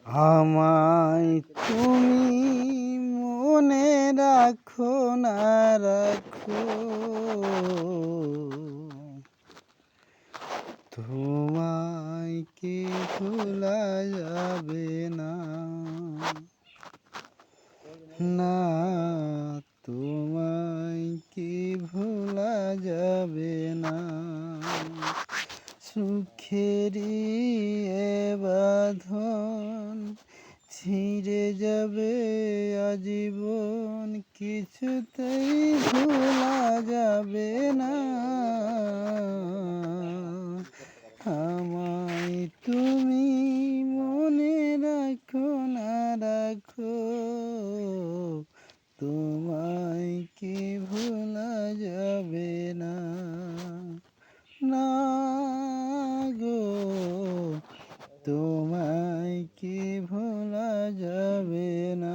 আমায় তুমি মনে রাখো না রাখো, তোমায় কি ভোলা যাবে না, না তোমায় কি ভোলা যাবে না। সুখেরই এ বাঁধন ছিঁড়ে যাবে আজীবন, কিছুতেই ভোলা যাবে না। আমায় তুমি মনে রাখো না রাখো, তোমায় কি ভোলা যাবে না, না গো তোমায় কি ভোলা যাবে না।